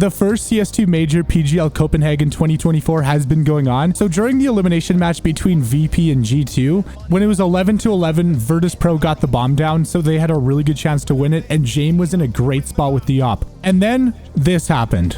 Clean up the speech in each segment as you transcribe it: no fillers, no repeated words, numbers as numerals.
the first CS2 major PGL Copenhagen 2024 has been going on. So during the elimination match between VP and G2, when it was 11-11, Virtus Pro got the bomb down, so they had a really good chance to win it, and James was in a great spot with the op. And then this happened.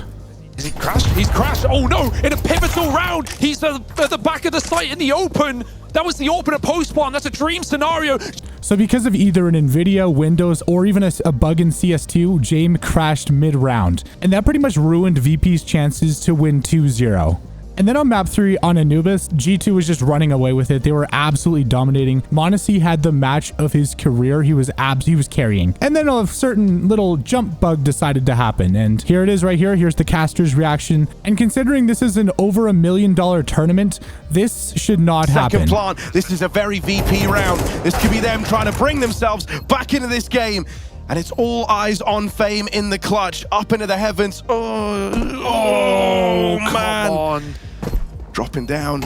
Is he crashed? He's crashed. Oh no, in a pivotal round. He's at the back of the site in the open. That was the open at post spawn. That's a dream scenario. So because of either an NVIDIA, Windows, or even a bug in CS2, James crashed mid-round. And that pretty much ruined VP's chances to win 2-0. And then on map 3 on Anubis, G2 was just running away with it. They were absolutely dominating. m0NESY had the match of his career. He was carrying. And then a certain little jump bug decided to happen. And here it is right here. Here's the caster's reaction. And considering this is an over $1 million tournament, this should not happen. Second plant. This is a very VP round. This could be them trying to bring themselves back into this game. And it's all eyes on Fame in the clutch, up into the heavens. Oh man. Come on. Dropping down.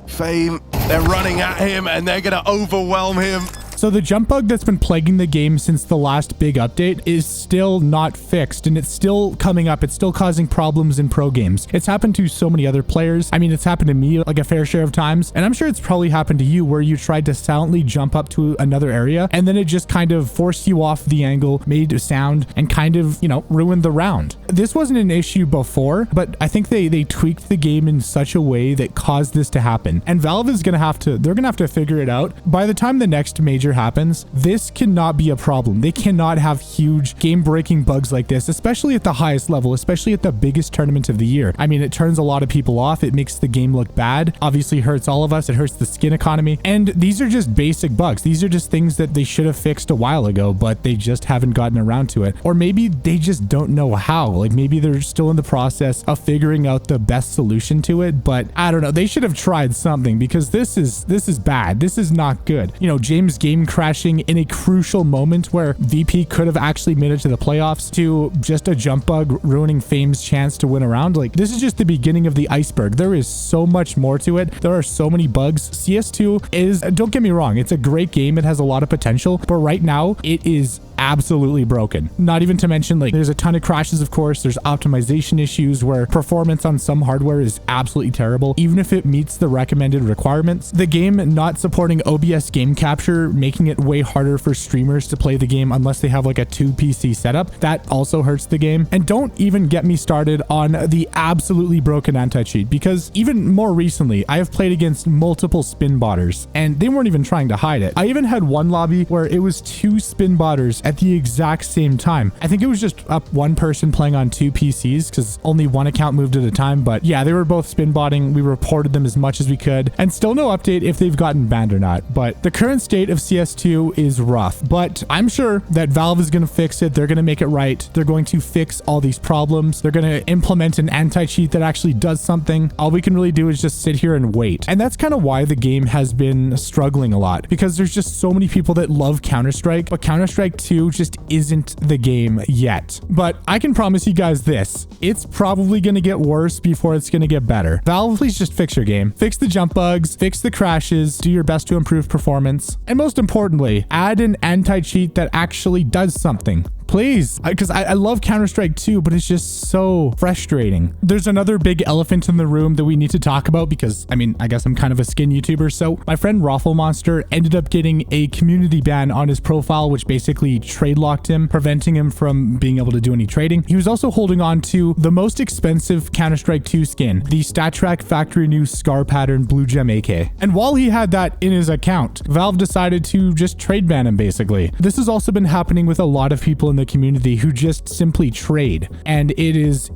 Fame, they're running at him and they're gonna overwhelm him. So the jump bug that's been plaguing the game since the last big update is still not fixed, and it's still coming up. It's still causing problems in pro games. It's happened to so many other players. I mean, it's happened to me like a fair share of times, and I'm sure it's probably happened to you where you tried to silently jump up to another area and then it just kind of forced you off the angle, made a sound, and kind of, you know, ruined the round. This wasn't an issue before, but I think they tweaked the game in such a way that caused this to happen. And Valve is gonna have to figure it out. By the time the next major happens, this cannot be a problem. They cannot have huge game-breaking bugs like this, especially at the highest level, especially at the biggest tournament of the year. I mean, it turns a lot of people off. It makes the game look bad. Obviously hurts all of us. It hurts the skin economy. And these are just basic bugs. These are just things that they should have fixed a while ago, but they just haven't gotten around to it. Or maybe they just don't know how. Like maybe they're still in the process of figuring out the best solution to it, but I don't know. They should have tried something because this is bad. This is not good. You know, James game crashing in a crucial moment where VP could have actually made it to the playoffs, to just a jump bug ruining Fame's chance to win a round. Like, this is just the beginning of the iceberg. There is so much more to it. There are so many bugs. CS2 is, don't get me wrong, it's a great game. It has a lot of potential, but right now it is absolutely broken. Not even to mention, like, there's a ton of crashes, of course. There's optimization issues where performance on some hardware is absolutely terrible, even if it meets the recommended requirements. The game not supporting OBS game capture, making it way harder for streamers to play the game unless they have like a 2 PC setup. That also hurts the game. And don't even get me started on the absolutely broken anti-cheat, because even more recently, I have played against multiple spin botters and they weren't even trying to hide it. I even had one lobby where it was 2 spin botters at the exact same time. I think it was just up one person playing on 2 PCs because only one account moved at a time. But yeah, they were both spin botting. We reported them as much as we could, and still no update if they've gotten banned or not. But the current state of CS2 is rough, but I'm sure that Valve is going to fix it. They're going to make it right. They're going to fix all these problems. They're going to implement an anti-cheat that actually does something. All we can really do is just sit here and wait. And that's kind of why the game has been struggling a lot, because there's just so many people that love Counter-Strike, but Counter-Strike 2 just isn't the game yet. But I can promise you guys this, it's probably going to get worse before it's going to get better. Valve, please just fix your game. Fix the jump bugs, fix the crashes, do your best to improve performance, and most importantly, add an anti-cheat that actually does something. Please, because I love Counter-Strike 2, but it's just so frustrating. There's another big elephant in the room that we need to talk about because, I mean, I guess I'm kind of a skin YouTuber. So my friend Raffle Monster ended up getting a community ban on his profile, which basically trade locked him, preventing him from being able to do any trading. He was also holding on to the most expensive Counter-Strike 2 skin, the StatTrak Factory New Scar Pattern Blue Gem AK. And while he had that in his account, Valve decided to just trade ban him, basically. This has also been happening with a lot of people in the community who just simply trade, and it is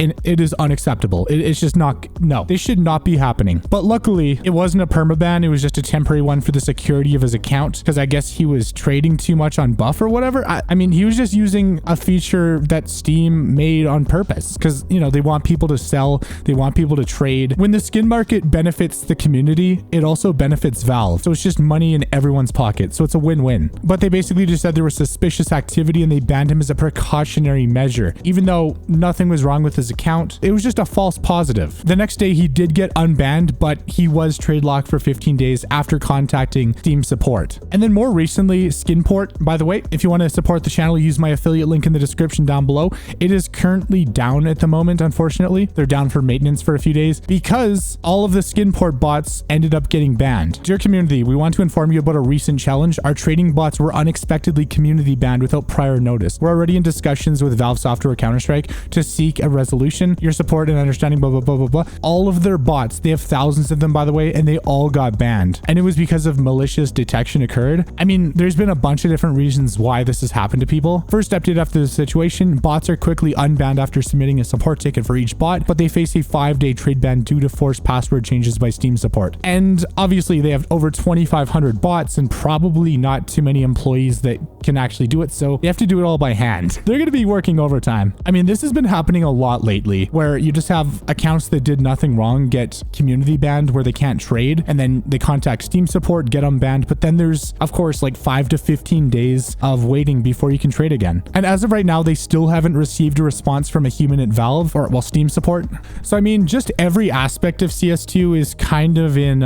unacceptable. It's just not, no, this should not be happening. But luckily it wasn't a permaban. It was just a temporary one for the security of his account, because I guess he was trading too much on buff or whatever. I mean, he was just using a feature that Steam made on purpose, because, you know, they want people to sell, they want people to trade. When the skin market benefits the community, it also benefits Valve, so it's just money in everyone's pocket, so it's a win-win. But they basically just said there was suspicious activity and they banned him as as a precautionary measure. Even though nothing was wrong with his account, it was just a false positive. The next day he did get unbanned, but he was trade locked for 15 days after contacting Steam support. And then more recently, Skinport, by the way, if you want to support the channel, use my affiliate link in the description down below. It is currently down at the moment, unfortunately. They're down for maintenance for a few days because all of the Skinport bots ended up getting banned. Dear community, we want to inform you about a recent challenge. Our trading bots were unexpectedly community banned without prior notice. We're already in discussions with Valve Software Counter-Strike to seek a resolution. Your support and understanding, blah, blah, blah, blah, blah. All of their bots, they have thousands of them, by the way, and they all got banned. And it was because of malicious detection occurred. I mean, there's been a bunch of different reasons why this has happened to people. First update after the situation, bots are quickly unbanned after submitting a support ticket for each bot, but they face a 5-day trade ban due to forced password changes by Steam support. And obviously they have over 2,500 bots and probably not too many employees that can actually do it, so they have to do it all by hand. They're going to be working overtime. I mean, this has been happening a lot lately, where you just have accounts that did nothing wrong get community banned where they can't trade, and then they contact Steam support, get them banned, but then there's, of course, like 5 to 15 days of waiting before you can trade again. And as of right now, they still haven't received a response from a human at Valve, or, well, Steam support. So, I mean, just every aspect of CS2 is kind of in,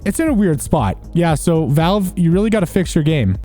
it's in a weird spot. Yeah, so Valve, you really got to fix your game.